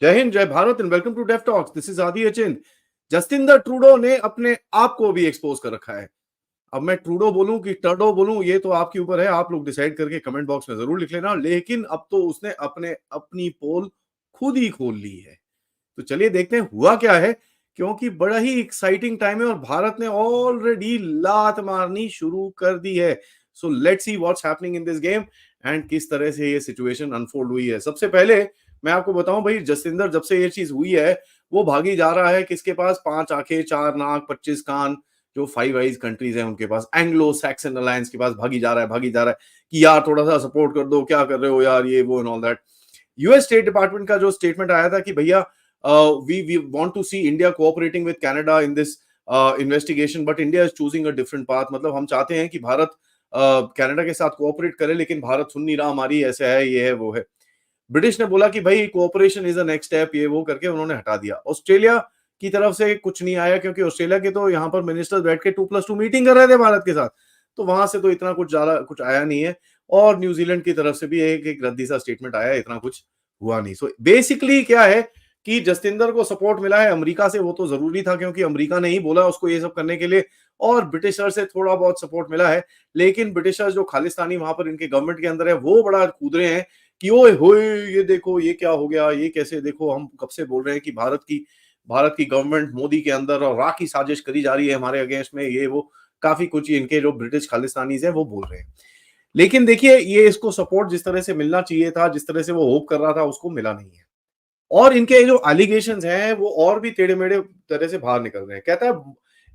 जय हिंद, जय Bharat and welcome to Deaf Talks. This is Aadi Achin. Justin Trudeau ने अपने आप को भी एक्सपोज कर रखा है। अब मैं ट्रूडो बोलूं कि टर्डो बोलूं, ये तो आपके ऊपर है, आप लोग डिसाइड करके कमेंट बॉक्स में जरूर लिख लेना। लेकिन अब तो उसने अपनी पोल खुद ही खोल ली है। तो चलिए देखते हैं हुआ क्या है, क्योंकि बड़ा ही एक्साइटिंग टाइम है और भारत ने ऑलरेडी लात मारनी शुरू कर दी है। So let's see what's happening in this game and किस तरह से ये सिचुएशन अनफोल्ड हुई है। सबसे पहले मैं आपको बताऊं भाई, जसविंदर जब से ये चीज हुई है वो भागी जा रहा है किसके पास? 5 आंखें, 4 नाक, 25 कान। जो फाइव आइज कंट्रीज हैं उनके पास, एंग्लो सैक्सन अलायंस के पास भागी जा रहा है कि यार थोड़ा सा सपोर्ट कर दो, क्या कर रहे हो यार, ये वो and all that. US State department का जो स्टेटमेंट आया था कि भैया we want to see India cooperating with Canada in this investigation, but India is choosing a different path। मतलब हम चाहते हैं कि भारत कनाडा के साथ कोऑपरेट करे, लेकिन भारत सुन नहीं रहा हमारी, ऐसे है, ये है, वो है। ब्रिटिश ने बोला कि भाई cooperation is a next step, ये वो करके उन्होंने हटा दिया। ऑस्ट्रेलिया की तरफ से कुछ नहीं आया, क्योंकि ऑस्ट्रेलिया के तो यहाँ पर मिनिस्टर बैठ के 2+2 मीटिंग कर रहे थे भारत के साथ, तो वहां से तो इतना कुछ ज्यादा कुछ आया नहीं है। और न्यूजीलैंड की तरफ से भी एक रद्दी सा स्टेटमेंट आया, इतना कुछ हुआ नहीं। सो बेसिकली क्या है कि जस्टिंदर को सपोर्ट मिला है अमेरिका से, वो तो जरूरी था क्योंकि अमेरिका ने ही बोला उसको ये सब करने के लिए, और ब्रिटिशर से थोड़ा बहुत सपोर्ट मिला है। लेकिन ब्रिटिशर्स जो खालिस्तानी वहां पर इनके गवर्नमेंट के अंदर है, वो बड़ा कूद रहे हैं कि ओए होए ये देखो ये क्या हो गया, ये कैसे, देखो हम कब से बोल रहे हैं कि भारत की गवर्नमेंट मोदी के अंदर और राह की साजिश करी जा रही है हमारे अगेंस्ट में, ये वो काफी कुछ इनके जो ब्रिटिश खालिस्तानीज हैं वो बोल रहे हैं। लेकिन देखिए, ये इसको सपोर्ट जिस तरह से मिलना चाहिए था, जिस तरह से वो होप कर रहा था, उसको मिला नहीं है। और इनके जो एलिगेशंस हैं वो और भी टेढ़े मेढ़े तरह से बाहर निकल रहे हैं। कहता है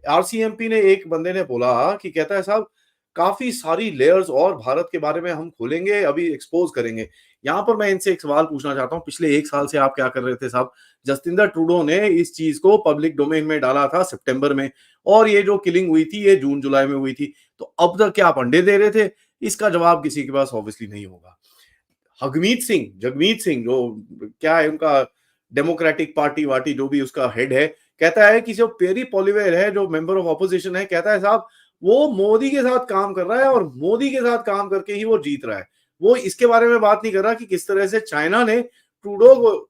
आरसीएमपी ने, एक बंदे ने बोला कि कहता है साहब काफी सारी लेयर्स और भारत के बारे में हम खोलेंगे, अभी एक्सपोज करेंगे। यहां पर मैं इनसे एक सवाल पूछना चाहता हूं, पिछले 1 साल से आप क्या कर रहे थे साहब? जस्टिन ट्रूडो ने इस चीज को पब्लिक डोमेन में डाला था सितंबर में, और ये जो किलिंग हुई थी ये जून जुलाई में हुई थी। तो अब तक क्या आप अंडे दे रहे थे? इसका जवाब किसी के पास ऑब्वियसली नहीं होगा। जगमीत सिंह जो क्या है उनका, डेमोक्रेटिक पार्टी वाटी जो भी उसका हेड है, कहता है कि जो पेरी पॉलिवेर है, जो मेंबर ऑफ ऑपोजिशन है, कहता है साहब वो मोदी के साथ काम कर रहा है और मोदी के साथ काम करके ही वो जीत रहा है। वो इसके बारे में बात नहीं कर रहा कि किस तरह से चाइना ने ट्रूडो को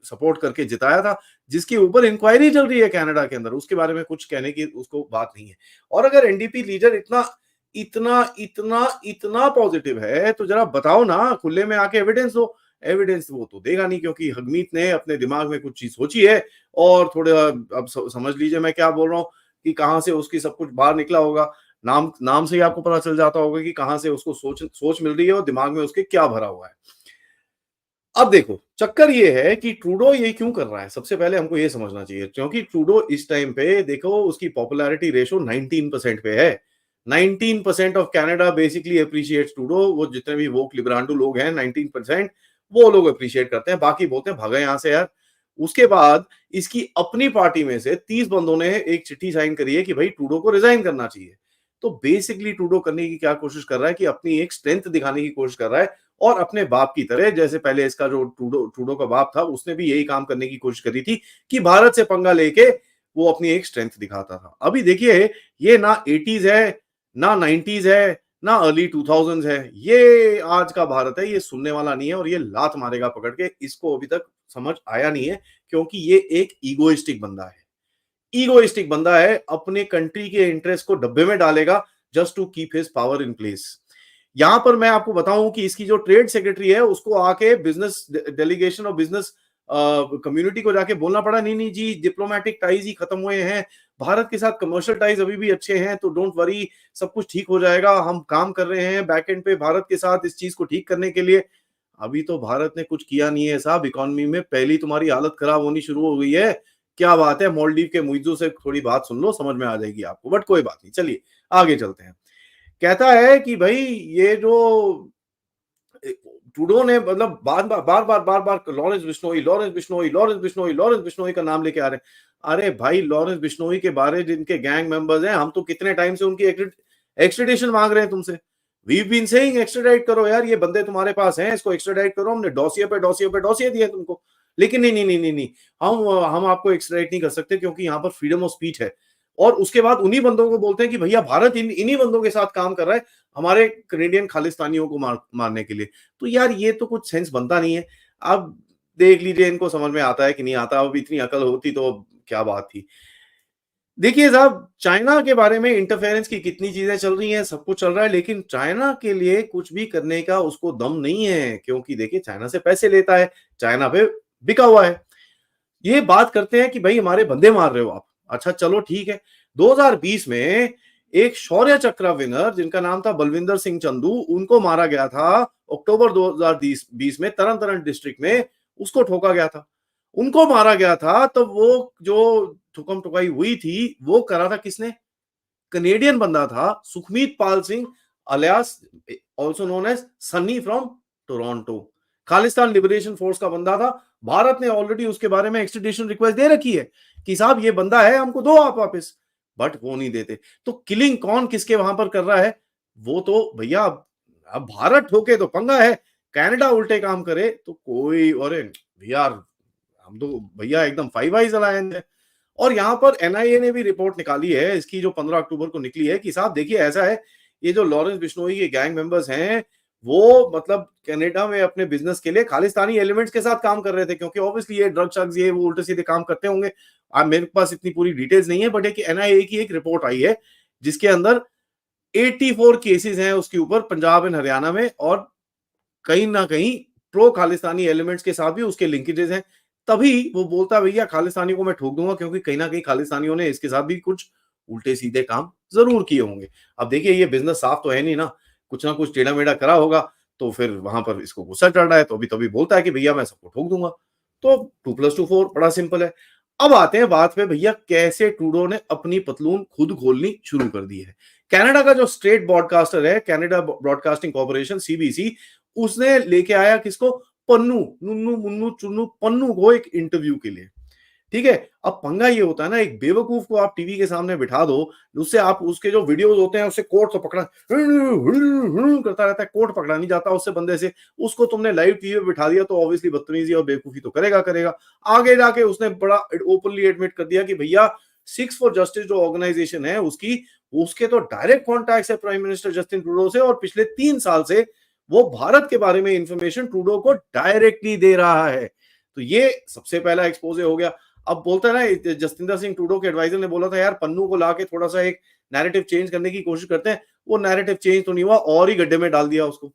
सपोर्ट करके जिताया था, जिसके ऊपर इंक्वायरी चल रही है कनाडा के अंदर, उसके बारे में कुछ कहने की उसको बात नहीं है। और अगर एनडीपी लीडर इतना इतना इतना इतना पॉजिटिव है तो जरा बताओ ना, खुले में आके एविडेंस दो। एविडेंस वो तो देगा नहीं, क्योंकि हगमीत ने अपने दिमाग में कुछ चीज सोची है और थोड़े, अब समझ लीजिए मैं क्या बोल रहा हूँ कि कहां से उसकी सब कुछ बाहर निकला होगा। नाम नाम से ही आपको पता चल जाता होगा कि कहां से उसको सोच मिल रही है और दिमाग में उसके क्या भरा हुआ है। अब देखो, चक्कर ये है कि ट्रूडो ये क्यों कर रहा है। सबसे पहले हमको ये समझना चाहिए, क्योंकि ट्रूडो इस टाइम पे देखो उसकी पॉपुलैरिटी रेशो 19% पे है। 19% of Canada basically appreciates Trudeau. वो जितने भी वोक लिबरांडो लोग हैं, 19% वो लोग अप्रिशिएट करते हैं, बाकी बोलते हैं भागा यहां से यार। उसके बाद इसकी अपनी पार्टी में से 30 बंदों ने एक चिट्ठी साइन करी है कि भाई ट्रूडो को रिजाइन करना चाहिए। तो बेसिकली ट्रूडो करने की क्या कोशिश कर रहा है कि अपनी एक स्ट्रेंथ दिखाने की कोशिश कर रहा है, और अपने बाप की तरह, जैसे पहले इसका जो ट्रूडो का बाप था उसने भी यही काम करने की कोशिश करी थी कि भारत से पंगा लेके वो अपनी एक स्ट्रेंथ दिखाता था। अभी देखिए, ये ना 80s है, ना 90s है, ना अर्ली 2000s है, ये आज का भारत है, ये सुनने वाला नहीं है और ये लात मारेगा पकड़ के। इसको अभी तक समझ आया नहीं है, क्योंकि ये एक ईगोइस्टिक बंदा है। ईगोइस्टिक बंदा है, अपने कंट्री के इंटरेस्ट को डब्बे में डालेगा just to keep his power in place. यहां पर मैं आपको बताऊं कि इसकी जो ट्रेड सेक्रेटरी है उसको आके बिजनेस डेलीगेशन और बिजनेस कम्युनिटी को जाके बोलना पड़ा, नहीं नहीं जी, डिप्लोमेटिक टाइज ही खत्म हुए हैं, भारत के साथ कमर्शियल टाइज अभी भी अच्छे हैं, तो डोंट वरी, सब कुछ ठीक हो जाएगा, हम काम कर रहे हैं बैक एंड पे भारत के साथ इस चीज को ठीक करने के लिए। अभी तो भारत ने कुछ किया नहीं है साहब, इकोनॉमी में पहली तुम्हारी हालत खराब होनी शुरू हो गई है। क्या बात है, मालदीव के मुइज्जो से थोड़ी बात सुन लो, समझ में आ जाएगी आपको, बट कोई बात नहीं, चलिए आगे चलते हैं। कहता है कि भाई ये जो ट्रूडो ने, मतलब बार बार लॉरेंस बिश्नोई का नाम लेके आ रहे हैं। अरे भाई, लॉरेंस बिश्नोई के बारे जिनके गैंग मेंबर्स हैं, हम तो कितने टाइम से उनकी एक्स्ट्रेडिशन मांग रहे हैं तुमसे। वी बीन सेइंग एक्स्ट्राडाइट करो यार, ये बंदे तुम्हारे पास हैं, इसको एक्स्ट्राडाइट करो। हमने डॉसिए दिए तुमको, लेकिन नहीं नहीं नहीं नहीं नहीं, हम आपको एक्स्ट्राडाइट नहीं कर सकते, क्योंकि यहाँ पर फ्रीडम ऑफ स्पीच है। और उसके बाद उन्हीं बंदों को बोलते हैं कि भैया भारत इन्हीं बंदों के साथ काम कर रहा है हमारे कनेडियन खालिस्तानियों को मारने के लिए। तो यार ये तो कुछ सेंस बनता नहीं है। अब देख लीजिए इनको समझ में आता है कि नहीं आता। अब इतनी अकल होती तो क्या बात थी। देखिए साहब, चाइना के बारे में इंटरफेरेंस की कितनी चीजें चल रही हैं, सब कुछ चल रहा है, लेकिन चाइना के लिए कुछ भी करने का उसको दम नहीं है, क्योंकि देखिए चाइना से पैसे लेता है, चाइना पे बिका हुआ है। ये बात करते हैं कि भाई हमारे बंदे मार रहे हो आप। अच्छा चलो ठीक है। 2020 में एक शौर्य चक्र विनर जिनका नाम था बलविंदर सिंह चंदू, उनको मारा गया था अक्टूबर 2020 में तरन तारण डिस्ट्रिक्ट में, उसको ठोका गया था। उनको मारा गया था तब वो जो ठुकम ठुकाई हुई थी वो करा था किसने? कनेडियन बंदा था Sukhmeet Pal Singh alias also known as Sunny from Toronto. Khalistan Liberation Force का बंदा था। भारत ने ऑलरेडी उसके बारे में एक्सट्रेडिशन रिक्वेस्ट दे रखी है कि साहब ये बंदा है, हमको दो आप वापस, बट वो नहीं देते। तो किलिंग कौन किसके वहां पर कर रहा है? वो तो भैया अब भारत ठोके तो पंगा है, कनाडा उल्टे काम करे तो कोई, अरे भैया हम तो भैया एकदम फाइव आइज अलायंस है। और यहाँ पर एनआईए ने भी रिपोर्ट निकाली है इसकी, जो 15 अक्टूबर को निकली है, कि साहब देखिए ऐसा है, ये जो लॉरेंस बिश्नोई के गैंग मेंबर्स हैं वो मतलब कनाडा में अपने बिजनेस के लिए खालिस्तानी एलिमेंट्स के साथ काम कर रहे थे, क्योंकि ऑब्वियसली ये ड्रग शग्स ये वो उल्टे सीधे काम करते होंगे। अब मेरे पास इतनी पूरी डिटेल्स नहीं है, बट एक एनआईए की एक रिपोर्ट आई है जिसके अंदर 84 केसेस हैं उसके ऊपर पंजाब एंड हरियाणा में, और कहीं ना कहीं प्रो खालिस्तानी एलिमेंट्स के साथ भी उसके लिंकेजेस हैं। तभी वो बोलता भैया खालिस्तानी को मैं ठोक दूंगा, क्योंकि कहीं ना कहीं खालिस्तानियों ने इसके साथ भी कुछ उल्टे सीधे काम जरूर किए होंगे। अब देखिए ये बिजनेस साफ तो है नहीं ना कुछ टेढ़ा मेढ़ा करा होगा, तो फिर वहां पर इसको गुस्सा चढ़ रहा है, तो अभी तभी बोलता है कि भैया मैं सबको ठोक दूंगा। तो 2+2 4 बड़ा सिंपल है। अब आते हैं बात पे भैया, कैसे ट्रूडो ने अपनी पतलून खुद खोलनी शुरू कर दी है। कनाडा का जो स्टेट ब्रॉडकास्टर है, कनाडा ब्रॉडकास्टिंग कॉर्पोरेशन सीबीसी, उसने लेके आया किसको? पन्नू, नुन्नू मुन्नू चुन्नू पन्नू को एक इंटरव्यू के लिए। ठीक है। अब पंगा ये होता है ना, एक बेवकूफ को आप टीवी के सामने बिठा दो, उससे आप उसके जो वीडियोस होते हैं उससे कोट तो पकड़ा करता रहता है, कोट पकड़ा नहीं जाता उससे बंदे से। उसको तुमने लाइव टीवी पे बिठा दिया तो ऑब्वियसली बदतमीजी और बेवकूफी तो करेगा करेगा। आगे जाके उसने बड़ा ओपनली एडमिट कर दिया कि भैया सिक्स फॉर जस्टिस जो ऑर्गेनाइजेशन है उसकी, उसके तो डायरेक्ट कॉन्टैक्ट है प्राइम मिनिस्टर जस्टिन ट्रूडो से, और पिछले 3 साल से वो भारत के बारे में इंफॉर्मेशन ट्रूडो को डायरेक्टली दे रहा है। तो ये सबसे पहला एक्सपोजे हो गया। अब बोलता है ना, जसविंदर सिंह ट्रूडो के एडवाइजर ने बोला था यार पन्नू को लाके थोड़ा सा एक नैरेटिव चेंज करने की कोशिश करते हैं, वो नैरेटिव चेंज तो नहीं हुआ और ही गड्ढे में डाल दिया उसको।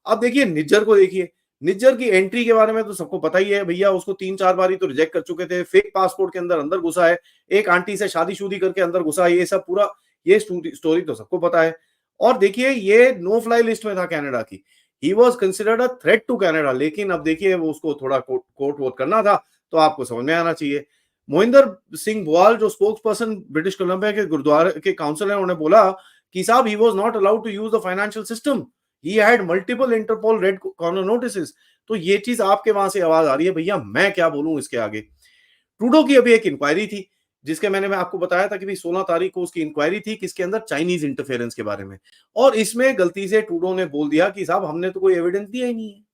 अब देखिए निज्जर को, देखिए निज्जर की एंट्री के बारे में तो सबको पता ही है भैया, उसको 3-4 बारी तो रिजेक्ट कर चुके थे, फेक पासपोर्ट के अंदर अंदर घुसा है, एक आंटी से शादी करके अंदर घुसा है, ये सब पूरा ये स्टोरी तो सबको पता है। और देखिए ये नो फ्लाई लिस्ट में था कनाडा की, he was considered a threat to Canada, लेकिन अब देखिए वो उसको थोड़ा कोर्ट वोट करना था, तो आपको समझ में आना चाहिए। मोहिंदर सिंह बुआल जो स्पोक्स पर्सन ब्रिटिश कोलंबिया के गुरुद्वारे के काउंसिल है, उन्होंने बोला कि साहब he was not allowed to use the financial system, he had multiple Interpol red corner notices. तो ये चीज आपके वहां से आवाज आ रही है भैया, मैं क्या बोलूं इसके आगे। ट्रूडो की अभी एक इंक्वायरी थी, जिसके मैं आपको बताया था कि भाई 16 तारीख को उसकी इंक्वायरी थी, किसके अंदर? चाइनीज इंटरफेरेंस के बारे में। और इसमें गलती से ट्रूडो ने बोल दिया कि साहब हमने तो कोई एविडेंस दिया ही नहीं है,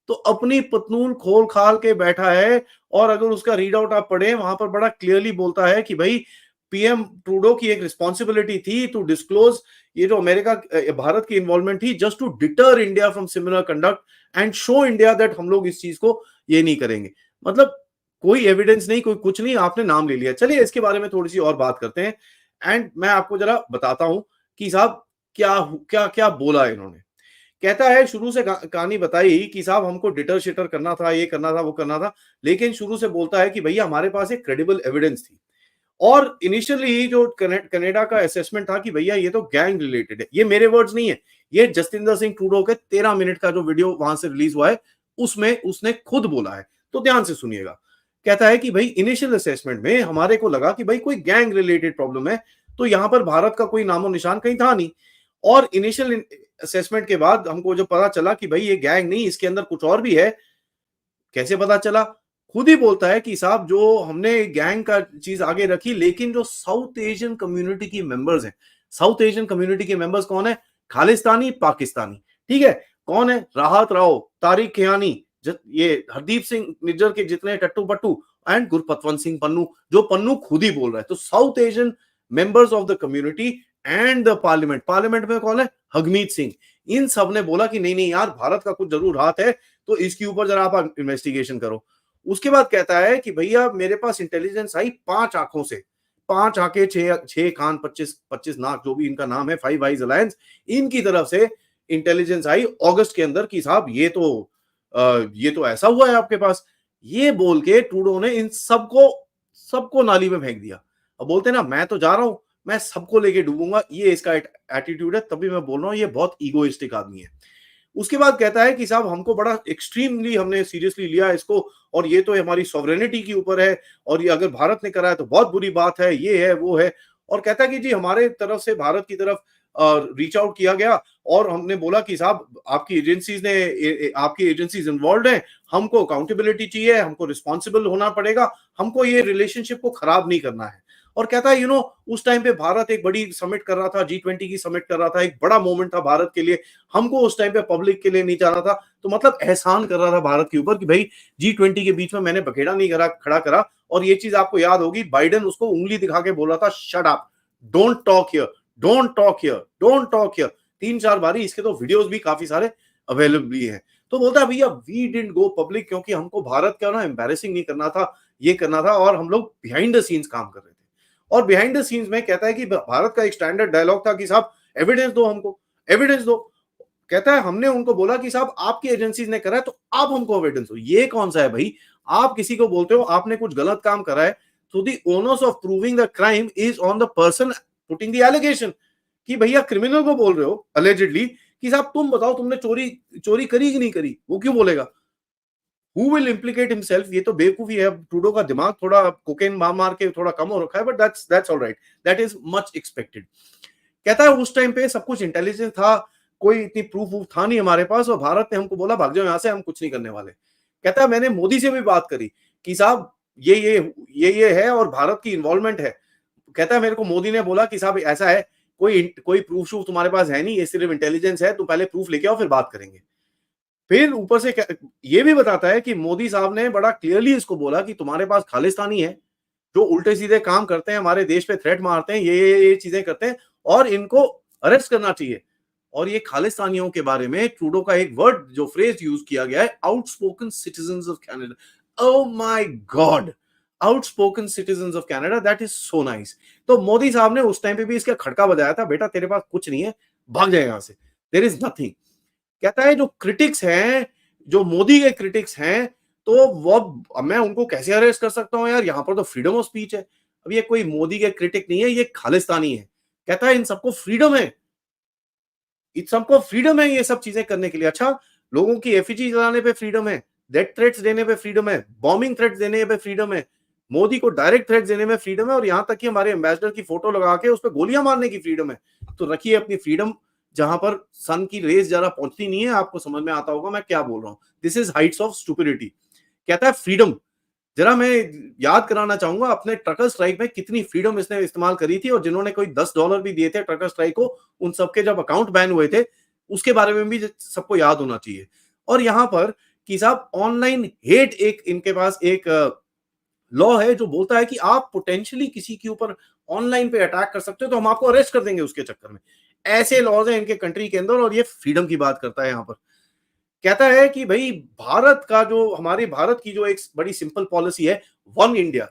तो अपनी पतलून खोल खाल के बैठा है। और अगर उसका रीड आउट आप पढ़े, वहां पर बड़ा क्लियरली बोलता है कि भाई पीएम ट्रूडो की एक रिस्पॉन्सिबिलिटी थी टू डिस्क्लोज ये जो अमेरिका भारत की इन्वॉल्वमेंट थी, just to deter India from similar conduct and show India that हम लोग इस चीज को ये नहीं करेंगे। मतलब कोई एविडेंस नहीं, कोई कुछ नहीं, आपने नाम ले लिया। चलिए इसके बारे में थोड़ी सी और बात करते हैं, एंड मैं आपको जरा बताता हूं कि साहब क्या क्या क्या बोला इन्होंने। कहता है शुरू से कहानी बताई कि साहब हमको डिटर शिटर करना था, ये करना था, वो करना था, लेकिन शुरू से बोलता है कि भैया हमारे पास एक क्रेडिबल एविडेंस थी। और इनिशियली जो कनाडा का असेसमेंट था कि भैया ये तो गैंग रिलेटेड है, ये मेरे वर्ड्स नहीं है, ये जसविंदर सिंह ट्रूडो के 13 मिनट का जो वीडियो वहां से रिलीज हुआ है उसमें उसने खुद बोला है, तो ध्यान से सुनिएगा। कहता है कि भाई इनिशियल असेसमेंट में हमारे को लगा कि भाई कोई गैंग रिलेटेड प्रॉब्लम है, तो यहां पर भारत का कोई नामो निशान कहीं था नहीं। और इनिशियल असेसमेंट के बाद हमको जो पता चला कि भाई ये गैंग नहीं, इसके अंदर कुछ और भी है। कैसे पता चला? खुद ही बोलता है कि साहब जो हमने गैंग का चीज आगे रखी, लेकिन जो साउथ एशियन कम्युनिटी की मेंबर्स हैं, साउथ एशियन कम्युनिटी के मेंबर्स कौन है? खालिस्तानी पाकिस्तानी। ठीक है, कौन है? राहत राव, तारिक खियानी, ये हरदीप सिंह निज्जर के जितने टट्टू पट्टू, एंड गुरपतवंत सिंह पन्नू, जो पन्नू खुद ही बोल रहा है। तो south Asian members of the community and the parliament में कौन है? हगमीत सिंह। इन सब ने बोला कि नहीं नहीं यार, भारत का कुछ जरूर हाथ है, तो इसके ऊपर जरा आप इन्वेस्टिगेशन करो। उसके बाद कहता है कि भैया मेरे पास इंटेलिजेंस आई 5 आंखों से, 5 आंखें, 6 कान, 25 नाक, जो भी इनका नाम है, फाइव आइज अलायंस, इनकी तरफ से इंटेलिजेंस आई अगस्त के अंदर कि साहब ये तो ऐसा हुआ है आपके पास। ये बोल के ट्रूडो ने इन सबको नाली में फेंक दिया। अब बोलते ना मैं तो जा रहा हूं, मैं सबको लेके डूबूंगा, ये इसका एटीट्यूड है। तभी मैं बोल रहा हूं ये बहुत ईगोइस्टिक आदमी है। उसके बाद कहता है कि साहब हमको बड़ा एक्सट्रीमली हमने सीरियसली लिया इसको, और ये तो हमारी सॉवरेनिटी के ऊपर है, और ये अगर भारत ने करा है तो बहुत बुरी बात है, ये है वो है। और कहता है कि जी हमारे तरफ से भारत की तरफ रीच आउट किया गया और हमने बोला कि साहब आपकी एजेंसीज इन्वॉल्व हैं, हमको अकाउंटेबिलिटी चाहिए, हमको रिस्पॉन्सिबल होना पड़ेगा, हमको ये रिलेशनशिप को खराब नहीं करना है। और कहता है उस टाइम पे भारत एक बड़ी समिट कर रहा था, G20 की समिट कर रहा था, एक बड़ा मोमेंट था भारत के लिए, हमको उस टाइम पे पब्लिक के लिए नहीं जाना था। तो मतलब एहसान कर रहा था भारत के ऊपर कि भाई G20 के बीच में मैंने बखेड़ा नहीं खड़ा करा। और ये चीज आपको याद होगी, बाइडेन उसको उंगली दिखा के बोला था, shut up, don't talk here, don't talk here, don't talk here, 3-4 बारी। इसके तो वीडियोस भी काफी सारे अवेलेबल हैं। तो बोलता है भैया वी डिडंट गो पब्लिक, क्योंकि हमको भारत का ना एम्बैरेसिंग नहीं करना था, ये करना था, और हम लोग बिहाइंड द सीन्स काम कर रहे थे। और बिहाइंड द सीन्स में कहता है कि भारत का एक स्टैंडर्ड डायलॉग था कि साहब एविडेंस दो, हमको एविडेंस दो। कहता है हमने उनको बोला कि साहब आपकी एजेंसीज ने करा है तो आप हमको एविडेंस दो। ये कौन सा है भाई, आप किसी को बोलते हो आपने कुछ गलत काम करा है, तो the onus of proving the crime is on the person putting the allegation. कि भैया क्रिमिनल को बोल रहे हो अलेजिडली कि साहब तुम बताओ तुमने चोरी करी कि नहीं करी, वो क्यों बोलेगा? Who will implicate himself? ये तो बेवकूफी है। ट्रूडो का दिमाग थोड़ा कोकेन मार के थोड़ा कम हो रखा है, but that's alright, that is much expected. कहता है उस टाइम पे सब कुछ इंटेलिजेंस था, कोई इतनी प्रूफ था नहीं हमारे पास, और भारत ने हमको बोला भाग जाओ यहां से, हम कुछ नहीं करने वाले। कहता है मैंने मोदी से भी बात करी कि साहब ये है और भारत की इन्वॉल्वमेंट है। कहता है मेरे को मोदी ने बोला कि साहब ऐसा है, कोई प्रूफ शूफ तुम्हारे पास है नहीं, ये सिर्फ इंटेलिजेंस है, तुम पहले प्रूफ लेके आओ फिर बात करेंगे। फिर ऊपर से ये भी बताता है कि मोदी साहब ने बड़ा क्लियरली इसको बोला कि तुम्हारे पास खालिस्तानी है जो उल्टे सीधे काम करते हैं, हमारे देश पे थ्रेट मारते हैं, ये चीजें करते हैं, और इनको अरेस्ट करना चाहिए। और ये खालिस्तानियों के बारे में ट्रूडो का एक वर्ड जो फ्रेज यूज किया गया है, outspoken citizens of Canada. Oh my God, outspoken citizens of Canada, that is so nice. तो मोदी साहब ने उस टाइम पे भी इसका खड़का बजाया था, बेटा तेरे पास कुछ नहीं है, भाग जाए यहां से, देयर इज नथिंग। कहता है जो क्रिटिक्स हैं, जो मोदी के क्रिटिक्स हैं, तो वो मैं उनको कैसे अरेस्ट कर सकता हूं यार, यहां पर तो फ्रीडम ऑफ स्पीच है। अब ये कोई मोदी के क्रिटिक नहीं है, ये खालिस्तानी है। कहता है इन सबको फ्रीडम है, इन सबको फ्रीडम है ये सब चीजें करने के लिए। अच्छा, लोगों की एफिजी जलाने पे फ्रीडम है, डेथ थ्रेट्स देने पे फ्रीडम है, बॉम्बिंग थ्रेट्स देने पे फ्रीडम है, मोदी को डायरेक्ट थ्रेट्स देने में फ्रीडम है, और यहां तक कि हमारे एम्बेसडर की फोटो लगा के उस पर गोलियां मारने की फ्रीडम है। तो रखिए अपनी फ्रीडम जहां पर सन की रेस जरा पहुंचती नहीं है। आपको समझ में आता होगा मैं क्या बोल रहा हूं। This is Heights of stupidity. कहता है फ्रीडम, जरा मैं याद कराना चाहूंगा अपने ट्रकर स्ट्राइक में कितनी फ्रीडम इसने इस्तेमाल करी थी, और जिन्होंने कोई $10 भी दिए थे ट्रकर स्ट्राइक को, उन सबके जब अकाउंट बैन हुए थे, उसके बारे में भी सबको याद होना चाहिए। और यहां पर कि साहब ऑनलाइन हेट, एक इनके पास एक लॉ है जो बोलता है कि आप पोटेंशियली किसी के ऊपर ऑनलाइन पे अटैक कर सकते हो तो हम आपको अरेस्ट कर देंगे उसके चक्कर में। ऐसे लॉज हैं इनके कंट्री के अंदर, और ये फ्रीडम की बात करता है यहां पर। कहता है कि भाई हमारे भारत की जो एक बड़ी सिंपल पॉलिसी है, वन इंडिया।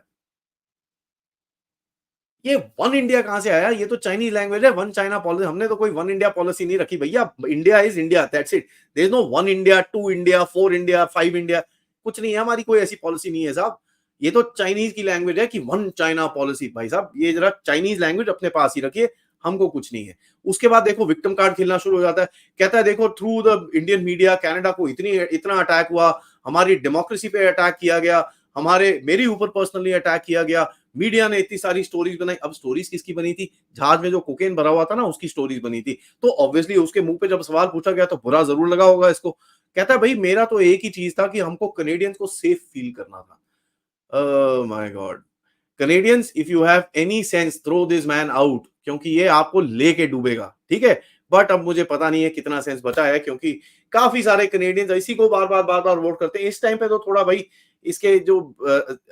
ये वन इंडिया कहां से आया? ये तो चाइनीज लैंग्वेज है, वन चाइना पॉलिसी। हमने तो कोई वन इंडिया पॉलिसी नहीं रखी भैया। India is India, that's it. There is no one India, two India, four India, five India, कुछ नहीं है। हमारी कोई ऐसी पॉलिसी नहीं है साहब। ये तो चाइनीज की लैंग्वेज है कि वन चाइना पॉलिसी। भाई साहब ये जरा चाइनीज लैंग्वेज अपने पास ही रखिए, हमको कुछ नहीं है। उसके बाद देखो विक्टिम कार्ड खेलना शुरू हो जाता है। कहता है देखो through the Indian media Canada को इतना अटैक हुआ, हमारी डेमोक्रेसी पे अटैक किया गया, मेरे ऊपर पर्सनली अटैक किया गया, मीडिया ने इतनी सारी स्टोरीज बनाई। अब स्टोरीज किसकी बनी थी? जहाज में जो कोकेन भरा हुआ था ना, उसकी स्टोरीज बनी थी। तो ऑब्वियसली उसके मुंह पे जब सवाल पूछा गया तो बुरा जरूर लगा होगा इसको। कहता है भाई मेरा तो एक ही चीज था कि हमको कनेडियंस को सेफ फील करना था। My God, Canadians, if you have any sense throw this man out, क्योंकि ये आपको लेके डूबेगा, ठीक है। बट अब मुझे पता नहीं है कितना सेंस बचा है, क्योंकि काफी सारे कनेडियंस इसी को बार बार वोट करते हैं। इस टाइम पे तो थोड़ा भाई इसके जो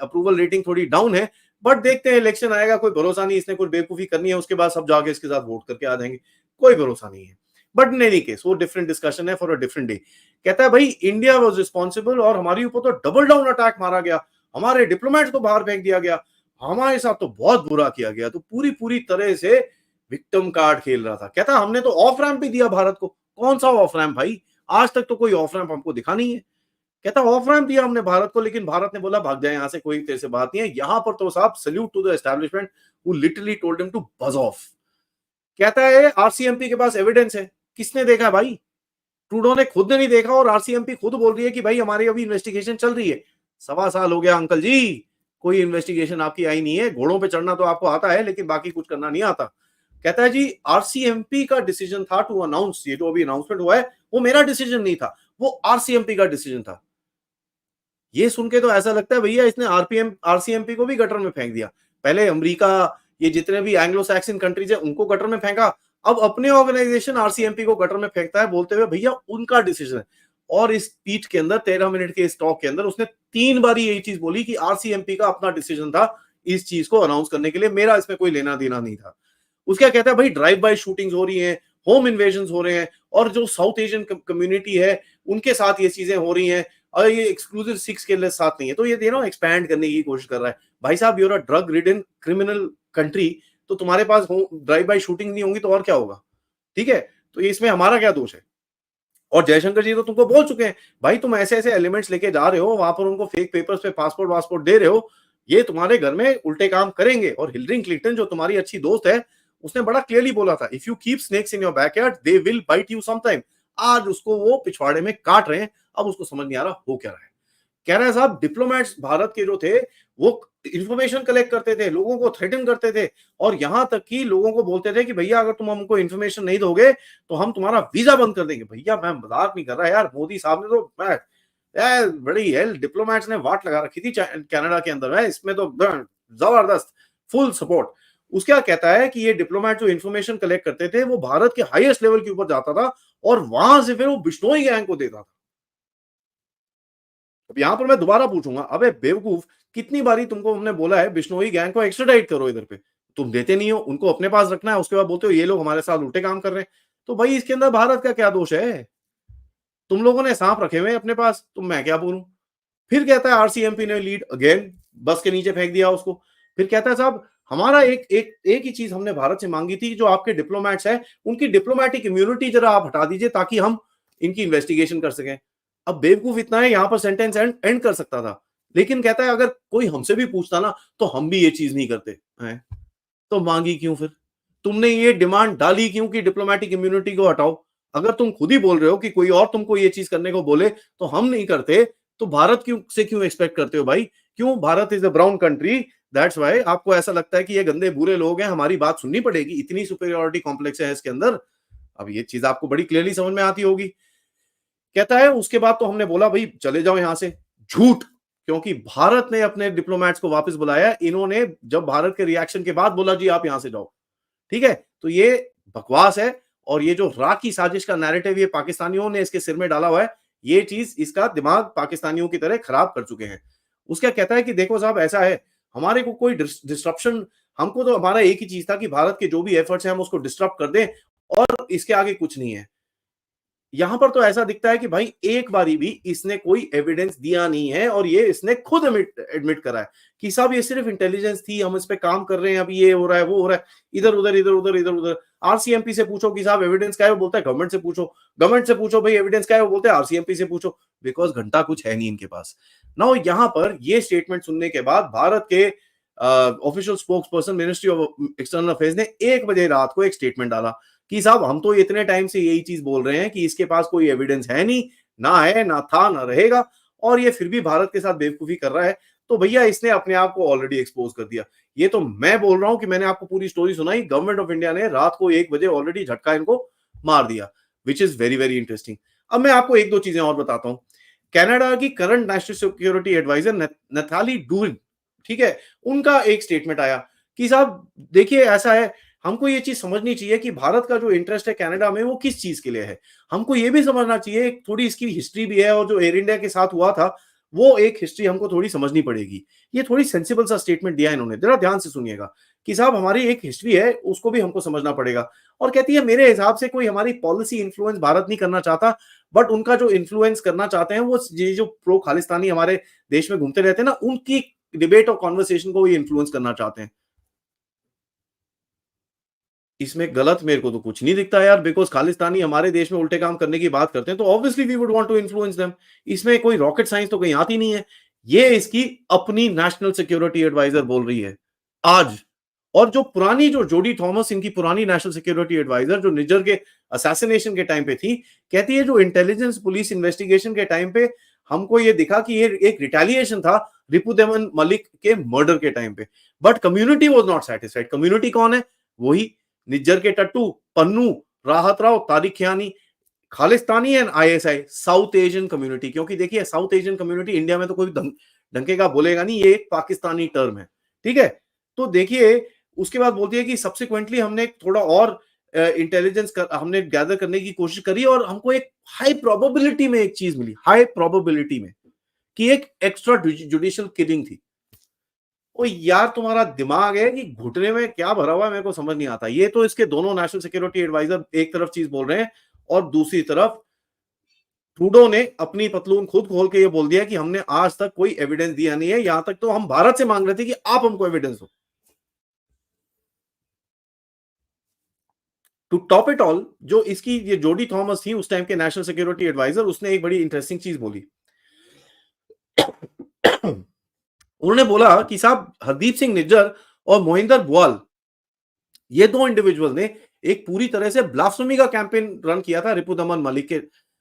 अप्रूवल रेटिंग थोड़ी डाउन है, बट देखते हैं, इलेक्शन आएगा, कोई भरोसा नहीं, इसने कुछ बेवकूफी करनी है, उसके बाद सब जाके इसके साथ वोट करके आ जाएंगे, कोई भरोसा नहीं है। बट इन एनी केस वो डिफरेंट डिस्कशन है फॉर अ डिफरेंट डे। कहता है भाई इंडिया वाज रिस्पॉन्सिबल और हमारे ऊपर तो डबल डाउन अटैक मारा गया, हमारे डिप्लोमेट्स को बाहर फेंक दिया गया, हमारे साथ तो बहुत बुरा किया गया। तो पूरी पूरी तरह से विक्टिम कार्ड खेल रहा था। कहता हमने तो ऑफ रैंप भी दिया भारत को। कौन सा ऑफ रैंप भाई? आज तक तो कोई ऑफ रैंप हमको दिखा नहीं है। कहता ऑफ रैंप दिया हमने भारत को, लेकिन भारत ने बोला भाग जाए यहां से, कोई तेरे से बात नहीं है। यहां पर तो साहब salute to the establishment who literally told him to buzz off. कहता है आरसीएमपी के पास एविडेंस है। किसने देखा भाई? ट्रूडो ने खुद ने नहीं देखा और आरसीएमपी खुद बोल रही है कि भाई हमारी अभी इन्वेस्टिगेशन चल रही है। 1.25 साल हो गया अंकल जी, कोई इन्वेस्टिगेशन आपकी आई नहीं है। घोड़ों पे चढ़ना तो आपको आता है लेकिन बाकी कुछ करना नहीं आता। कहता है जी आरसीएमपी का डिसीजन था टू अनाउंस, ये जो अभी अनाउंसमेंट हुआ है वो मेरा डिसीजन नहीं था, वो आरसीएमपी का डिसीजन था। ये सुन के तो ऐसा लगता है भैया इसने आरसीएमपी को भी गटर में फेंक दिया। पहले अमेरिका, ये जितने भी एंग्लो सैक्सन कंट्रीज है उनको गटर में फेंका, अब अपने ऑर्गेनाइजेशन आरसीएमपी को गटर में फेंकता है बोलते हुए भैया उनका डिसीजन है। और इस स्पीच के अंदर 13 मिनट के इस टॉक के अंदर उसने 3 बार यही चीज बोली कि आरसीएमपी का अपना डिसीजन था इस चीज को अनाउंस करने के लिए, मेरा इसमें कोई लेना देना नहीं था। उसका कहता है भाई ड्राइव बाय शूटिंग्स हो रही हैं, होम इन्वेजन हो रहे हैं, और जो साउथ एशियन कम्युनिटी है उनके साथ ये चीजें हो रही हैं, और ये एक्सक्लूसिव सिक्स के लिए साथ नहीं है। तो ये एक्सपैंड करने की कोशिश कर रहा है। भाई साहब you're a drug ridden criminal country, तो तुम्हारे पास ड्राइव बाय शूटिंग नहीं होंगी तो और क्या होगा? ठीक है, तो इसमें हमारा क्या दोष है? और जयशंकर जी तो तुमको बोल चुके हैं भाई तुम ऐसे ऐसे एलिमेंट्स लेके जा रहे हो, वहां पर उनको फेक पेपर्स पे पासपोर्ट वासपोर्ट दे रहे हो, ये तुम्हारे घर में उल्टे काम करेंगे। और हिलरी क्लिंटन जो तुम्हारी अच्छी दोस्त है उसने बड़ा क्लियरली बोला था, if you keep snakes in your backyard they will bite you sometime. आज उसको वो पिछवाड़े में काट रहे हैं, अब उसको समझ नहीं आ रहा हो क्या रहा है। कह रहा है साहब डिप्लोमेट्स भारत के जो थे वो इंफॉर्मेशन कलेक्ट करते थे, लोगों को थ्रेटन करते थे, और यहां तक कि लोगों को बोलते थे कि भैया अगर तुम हमको इंफॉर्मेशन नहीं दोगे तो हम तुम्हारा वीजा बंद कर देंगे। भैया मैं मजाक नहीं कर रहा यार, मोदी साहब ने तो यार बड़ी हेल डिप्लोमेट्स ने वाट लगा रखी थी कनाडा के अंदर है, इसमें तो जबरदस्त फुल सपोर्ट। उसका कहता है कि ये डिप्लोमेट जो इंफॉर्मेशन कलेक्ट करते थे वो भारत के हाईएस्ट लेवल के ऊपर जाता था और वहां से फिर वो बिश्नोई गैंग को देता था। अब यहां पर मैं दोबारा पूछूंगा, अबे बेवकूफ कितनी बारी तुमको हमने बोला है बिश्नोई गैंग को एक्स्ट्राडाइट करो इधर पे, तुम देते नहीं हो, उनको अपने पास रखना है, उसके बाद बोलते हो ये लोग हमारे साथ उल्टे काम कर रहे हैं। तो भाई इसके अंदर भारत का क्या दोष है? तुम लोगों ने सांप रखे हुए अपने पास, तुम मैं क्या बोलूं। फिर कहता है आरसीएमपी ने लीड अगेन बस के नीचे फेंक दिया उसको। फिर कहता है साहब हमारा एक ही चीज हमने भारत से मांगी थी, जो आपके डिप्लोमेट्स हैं उनकी डिप्लोमेटिक इम्यूनिटी जरा आप हटा दीजिए ताकि हम इनकी इन्वेस्टिगेशन कर सकें। अब बेवकूफ इतना है यहां पर सेंटेंस एंड कर सकता था, लेकिन कहता है अगर कोई हमसे भी पूछता ना तो हम भी ये चीज नहीं करते हैं। तो मांगी क्यों फिर? तुमने ये डिमांड डाली क्यों कि डिप्लोमेटिक इम्यूनिटी को हटाओ? अगर तुम खुद ही बोल रहे हो कि कोई और तुमको ये चीज करने को बोले तो हम नहीं करते, तो भारत क्यों एक्सपेक्ट करते हो भाई? क्यों? Bharat is a brown country, that's why आपको ऐसा लगता है कि ये गंदे बुरे लोग हैं, हमारी बात सुननी पड़ेगी, इतनी सुपेरियोरिटी कॉम्प्लेक्स है इसके अंदर। अब ये चीज आपको बड़ी क्लियरली समझ में आती होगी। कहता है उसके बाद तो हमने बोला भाई चले जाओ यहां से। झूठ, क्योंकि भारत ने अपने डिप्लोमेट्स को वापस बुलाया, इन्होंने जब भारत के रिएक्शन के बाद बोला जी आप यहां से जाओ। ठीक है, तो ये बकवास है, और ये जो रा की साजिश का नैरेटिव ये पाकिस्तानियों ने इसके सिर में डाला हुआ है, ये चीज इसका दिमाग पाकिस्तानियों की तरह खराब कर चुके हैं। उसका कहता है कि देखो साहब ऐसा है, हमारे को कोई डिस्ट्रप्शन, हमको तो हमारा एक ही चीज था कि भारत के जो भी एफर्ट्स हैं हम उसको डिस्टर्ब कर दें, और इसके आगे कुछ नहीं है। यहां पर तो ऐसा दिखता है कि भाई एक बारी भी इसने कोई एविडेंस दिया नहीं है, और ये इसने खुद एडमिट करा है कि साहब ये सिर्फ इंटेलिजेंस थी, हम इस पे काम कर रहे हैं, अभी ये हो रहा है वो हो रहा है, इधर उधर इधर उधर इधर उधर। आरसीएमपी से पूछो कि साहब एविडेंस क्या है, वो बोलता है गवर्नमेंट से पूछो। गवर्नमेंट से पूछो भाई एविडेंस क्या है, वो बोलते हैं आरसीएमपी से पूछो, बिकॉज घंटा कुछ है नहीं इनके पास। नाउ यहां पर ये स्टेटमेंट सुनने के बाद भारत के official spokes person ministry of external affairs ने 1 बजे रात को एक स्टेटमेंट डाला कि साहब हम तो इतने टाइम से यही चीज बोल रहे हैं कि इसके पास कोई एविडेंस है नहीं, ना है ना था ना रहेगा, और ये फिर भी भारत के साथ बेवकूफी कर रहा है। तो भैया इसने अपने आप को ऑलरेडी एक्सपोज कर दिया। ये तो मैं बोल रहा हूं कि मैंने आपको पूरी स्टोरी सुनाई, गवर्नमेंट ऑफ इंडिया ने रात को 1 बजे ऑलरेडी झटका इनको मार दिया, which is very very interesting. अब मैं आपको 1-2 चीजें और बताता हूं। कनाडा की करंट नेशनल सिक्योरिटी एडवाइजर नैथाली डूरिन, ठीक है, उनका एक स्टेटमेंट आया कि साहब देखिए ऐसा है, हमको ये चीज समझनी चाहिए कि भारत का जो इंटरेस्ट है कनाडा में वो किस चीज के लिए है। हमको ये भी समझना चाहिए, थोड़ी इसकी हिस्ट्री भी है, और जो एयर इंडिया के साथ हुआ था वो एक हिस्ट्री हमको थोड़ी समझनी पड़ेगी। ये थोड़ी सेंसिबल सा स्टेटमेंट दिया इन्होंने, जरा ध्यान से सुनिएगा कि साहब हमारी एक हिस्ट्री है, उसको भी हमको समझना पड़ेगा। और कहती है मेरे हिसाब से कोई हमारी पॉलिसी इन्फ्लुएंस भारत नहीं करना चाहता, बट उनका जो इन्फ्लुएंस करना चाहते हैं वो ये जो प्रो खालिस्तानी हमारे देश में घूमते रहते हैं ना, उनकी डिबेट और कॉन्वर्सेशन को ये इन्फ्लुएंस करना चाहते हैं। इसमें गलत मेरे को तो कुछ नहीं दिखता यार, बिकॉज़ खालिस्तानी हमारे देश में उल्टे काम करने की बात करते हैं, तो obviously we would want to influence them. इसमें कोई रॉकेट साइंस तो कहीं आती नहीं है। ये इसकी अपनी नेशनल सिक्योरिटी एडवाइजर बोल रही है आज। और जो पुरानी जो जोडी थॉमस, इनकी पुरानी नेशनल सिक्योरिटी एडवाइजर जो निज्जर के असैसिनेशन के टाइम पे थी, कहती है जो इंटेलिजेंस पुलिस इन्वेस्टिगेशन के टाइम पे हमको ये दिखा कि ये एक रिटेलिएशन था रिपुदमन मलिक के मर्डर के टाइम पे, but community was not satisfied. Community कौन है? वही निज्जर के टट्टू, Pannu, Rahat Rao, Tariq Khiyani, Khalistani and ISI, South Asian community. क्योंकि देखिए साउथ एशियन कम्युनिटी इंडिया में तो कोई ढंके का बोलेगा नहीं, ये एक पाकिस्तानी टर्म है, ठीक है। तो देखिए उसके बाद बोलती है कि सब्सिक्वेंटली हमने थोड़ा और इंटेलिजेंस हमने गैदर करने की कोशिश करी और हमको एक हाई प्रोबेबिलिटी में एक चीज मिली, हाई प्रोबेबिलिटी में, कि एक एक्स्ट्रा जुडिशियल किलिंग थी। ओ यार तुम्हारा दिमाग है कि घुटने में क्या भरा हुआ है, मेरे को समझ नहीं आता। ये तो इसके दोनों नेशनल सिक्योरिटी एडवाइजर एक तरफ चीज बोल रहे हैं और दूसरी तरफ ट्रूडो ने अपनी पतलून खुद खोल के ये बोल दिया कि हमने आज तक कोई एविडेंस दिया नहीं है, यहां तक तो हम भारत से मांग रहे थे कि आप हमको एविडेंस दो। टू टॉप इट ऑल, जो इसकी ये जोडी थॉमस थी उस टाइम के नेशनल सिक्योरिटी एडवाइजर, उसने एक बड़ी इंटरेस्टिंग चीज बोली। उन्होंने बोला कि साहब हरदीप सिंह निज्जर और मोहिंदर बुआल, ये दो इंडिविजुअल ने एक पूरी तरह से ब्लास्फेमी का कैंपेन रन किया था रिपुदमन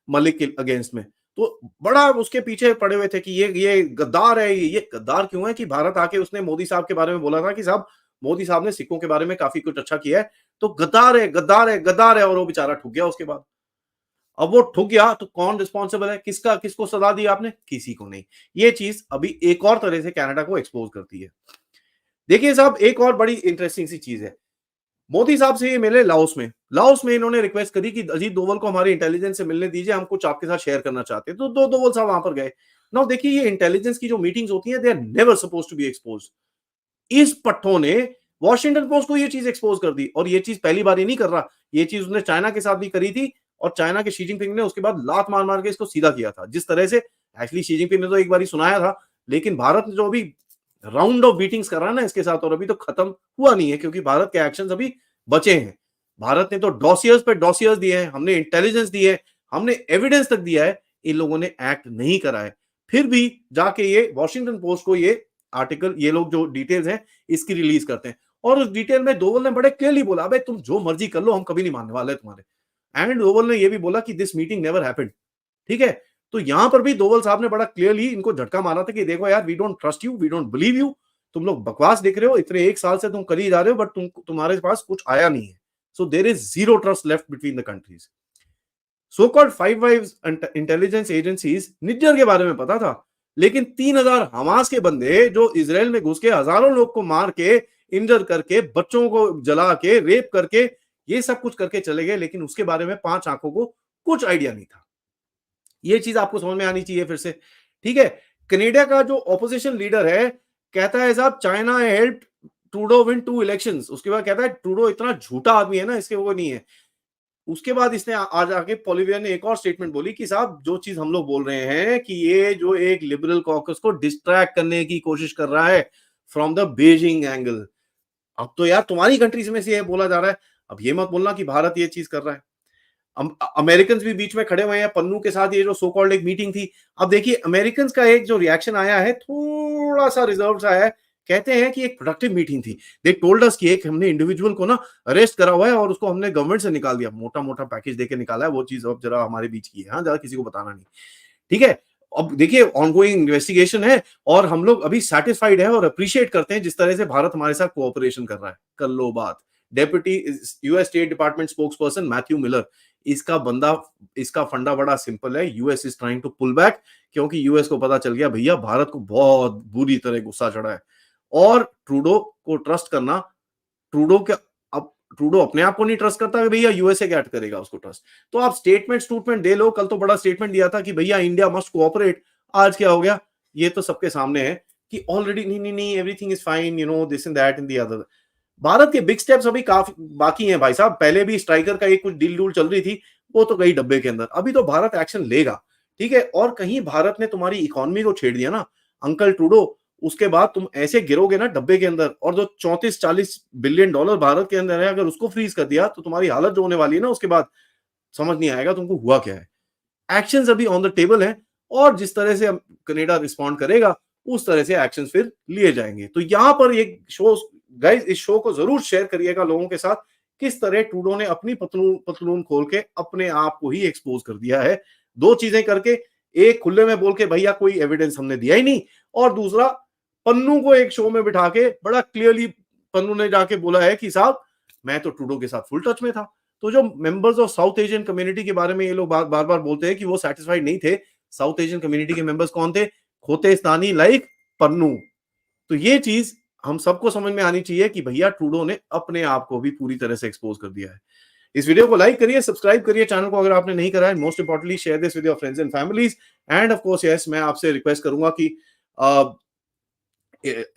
मलिक के अगेंस्ट में। तो बड़ा उसके पीछे पड़े हुए थे कि ये गद्दार है। ये गद्दार क्यों है कि भारत आके उसने मोदी साहब के बारे में बोला था कि साहब मोदी साहब ने सिखों के बारे में काफी कुछ अच्छा किया है, तो गद्दार है, गद्दार है, गद्दार है। और वो बेचारा ठुक गया उसके बाद। अब वो ठुक गया तो कौन रिस्पॉन्सिबल है? किसको सजा दी आपने? किसी को नहीं। ये चीज अभी एक और तरह से कनाडा को एक्सपोज करती है। देखिए साहब एक और बड़ी इंटरेस्टिंग सी चीज है, मोदी साहब से ये मिले लाओस में इन्होंने रिक्वेस्ट करी कि अजीत डोभाल को हमारे इंटेलिजेंस से मिलने दीजिए, हम कुछ आपके साथ शेयर करना चाहते हैं। तो दो डोभाल साहब वहां पर गए। नाउ देखिए ये इंटेलिजेंस की जो मीटिंग्स होती हैं, they are never supposed to be exposed. इस पट्टों ने वॉशिंगटन पोस्ट को ये चीज एक्सपोज कर दी, और ये चीज पहली बार ही नहीं कर रहा, ये चीज उसने चाइना के साथ भी करी थी, और चाइना के शी जिनपिंग ने उसके बाद लात मार मार के इसको सीधा किया था। जिस तरह से एक्चुअली शी जिनपिंग ने तो एक बार ही सुनाया था, लेकिन भारत ने जो अभी राउंड ऑफ मीटिंग्स कर रहा है ना इसके साथ, और अभी तो खत्म हुआ नहीं है क्योंकि भारत के एक्शंस अभी बचे हैं। भारत ने तो डॉसियर्स पे डॉसियर्स दिए हैं, हमने इंटेलिजेंस दी है, हमने एविडेंस तक दिया है, इन लोगों ने एक्ट नहीं करा है। फिर भी जाके ये वॉशिंगटन पोस्ट को ये आर्टिकल, ये लोग जो डिटेल्स हैं इसकी रिलीज करते हैं, और उस डिटेल में डोवल ने बड़े क्लियरली बोला, अबे तुम जो मर्जी कर लो, हम कभी नहीं मानने वाले तुम्हारे। एंड डोवल ने ये भी बोला कि दिस मीटिंग नेवर हैपेंड, ठीक है। तो यहां पर भी डोवल साहब ने बड़ा क्लियरली इनको झटका मारा था कि देखो यार, we don't trust you, we don't believe you, तुम लोग बकवास देख रहे हो, इतने एक साल से तुम कर ही जा रहे हो, बट तुम्हारे पास कुछ आया नहीं है। So there is zero trust left between the countries. So called five eyes intelligence agencies, Nijjar के बारे में पता था, लेकिन 3000 हमास के बंदे जो इसराइल में घुस के हजारों लोग को मार के, इंजर करके, बच्चों को जला के, रेप करके, ये सब कुछ करके चले गए, लेकिन उसके बारे में 5 आंखों को कुछ आइडिया नहीं था। ये चीज आपको समझ में आनी चाहिए फिर से, ठीक है। कनाडा का जो ऑपोजिशन लीडर है कहता है साहब China help Trudeau win 2 elections. उसके बाद कहता है ट्रूडो इतना झूठा आदमी है ना, इसके वो नहीं है। उसके बाद इसने आज आके पोलिवियर ने एक और स्टेटमेंट बोली कि साहब जो चीज हम लोग बोल रहे हैं कि ये जो एक लिबरल कॉकस को डिस्ट्रैक्ट करने की कोशिश कर रहा है फ्रॉम द बीजिंग एंगल। अब तो यार तुम्हारी कंट्रीज में से ये बोला जा रहा है, अब ये मत बोलना कि भारत ये चीज कर रहा है। अमेरिकन भी बीच में खड़े हुए हैं, पन्नू के साथ ये जो सो कॉल्ड एक मीटिंग थी। अब देखिए अमेरिकन का एक जो रिएक्शन आया है थोड़ा सा रिजर्व सा है, कहते हैं कि एक प्रोडक्टिव मीटिंग थी। दे टोल्ड अस कि एक हमने इंडिविजुअल को ना अरेस्ट करा हुआ है और उसको हमने गवर्नमेंट से निकाल दिया, मोटा मोटा पैकेज देके निकाला है, वो चीज अब जरा हमारे बीच की है, हाँ, जरा किसी को बताना नहीं, ठीक है। अब देखिए ऑनगोइंग इन्वेस्टिगेशन है और हम लोग अभी सेटिस्फाइड है और अप्रिशिएट करते हैं जिस तरह से भारत हमारे साथ कोऑपरेशन कर रहा है। कर लो बात। Deputy US State Department spokesperson Matthew Miller, इसका फंडा बड़ा सिंपल है, US is trying to pull back, क्योंकि यूएस को पता चल गया भैया भारत को बहुत बुरी तरह गुस्सा चढ़ा है, और ट्रूडो को ट्रस्ट करना, ट्रूडो के अब ट्रूडो अपने आप को नहीं ट्रस्ट करता कि भैया यूएसए क्या करेगा उसको ट्रस्ट। तो आप स्टेटमेंट दे लो, कल तो बड़ा स्टेटमेंट दिया था कि भैया इंडिया मस्ट कोऑपरेट, आज क्या हो गया, ये तो सबके सामने है कि ऑलरेडी नहीं everything is fine, you know, this and that in the other. Bharat के बिग स्टेप्स अभी काफी बाकी हैं भाई साहब। पहले भी स्ट्राइकर का एक कुछ डील डूल चल रही थी, वो तो गई डब्बे के अंदर। अभी तो भारत एक्शन लेगा, ठीक है। और कहीं भारत ने तुम्हारी इकोनॉमी को छेड़ दिया ना अंकल ट्रूडो, उसके बाद तुम ऐसे गिरोगे ना डब्बे के अंदर। और जो 34-40 बिलियन डॉलर भारत के अंदर है, अगर उसको फ्रीज कर दिया तो तुम्हारी हालत जो होने वाली है ना, उसके बाद समझ नहीं आएगा तुमको हुआ क्या है। एक्शंस अभी ऑन द टेबल है, और जिस तरह से कनाडा रिस्पॉन्ड करेगा उस तरह से एक्शंस फिर लिए जाएंगे। तो यहां पर एक शो, गाइस इस शो को जरूर शेयर करिएगा लोगों के साथ, किस तरह ट्रूडो ने अपनी पतलून खोल के अपने आप को ही एक्सपोज कर दिया है। दो चीजें करके, एक खुले में बोल के भैया कोई एविडेंस हमने दिया ही नहीं, और दूसरा पन्नू को एक शो में बिठा के बड़ा क्लियरली पन्नू ने जाके बोला है कि साहब मैं तो ट्रूडो के साथ फुल टच में था। तो जो members of south Asian community के बारे में ये लोग बार बार बोलते हैं कि वो सेटिस्फाइड नहीं थे, साउथ एशियन कम्युनिटी के मेंबर्स कौन थे? खोतेस्तानी लाइक पन्नू। तो ये चीज हम सबको समझ में आनी चाहिए कि भैया ट्रूडो ने अपने आप को भी पूरी तरह से एक्सपोज कर दिया है। इस वीडियो को लाइक करिए, सब्सक्राइब करिए चैनल को अगर आपने नहीं करा है। Most importantly share this with your friends and families. End of course yes, मैं आपसे रिक्वेस्ट करूंगा कि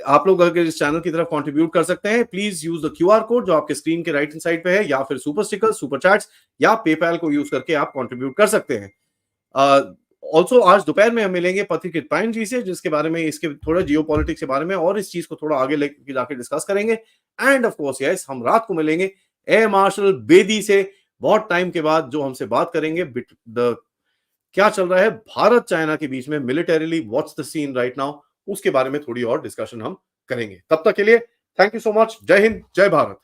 आप लोग अगर इस चैनल की तरफ कंट्रीब्यूट कर सकते हैं, please use the QR code जो आपके स्क्रीन के राइट हैंड साइड पे है, या फिर सुपर स्टिकर, सुपर चैट्स या पेपैल को यूज करके आप कंट्रीब्यूट कर सकते हैं। ऑल्सो आज दोपहर में हम मिलेंगे पथिकृत पायन जी से, जिसके बारे में, इसके थोड़ा जियोपॉलिटिक्स के बारे में और इस चीज को थोड़ा आगे लेके जाके डिस्कस करेंगे। एंड ऑफ कोर्स यस, हम रात को मिलेंगे एयर मार्शल बेदी से, बहुत टाइम के बाद जो हमसे बात करेंगे क्या चल रहा है भारत चाइना के बीच में militarily, what's the scene right now, उसके बारे में थोड़ी और डिस्कशन हम करेंगे। तब तक के लिए थैंक यू सो मच। जय हिंद, जय भारत।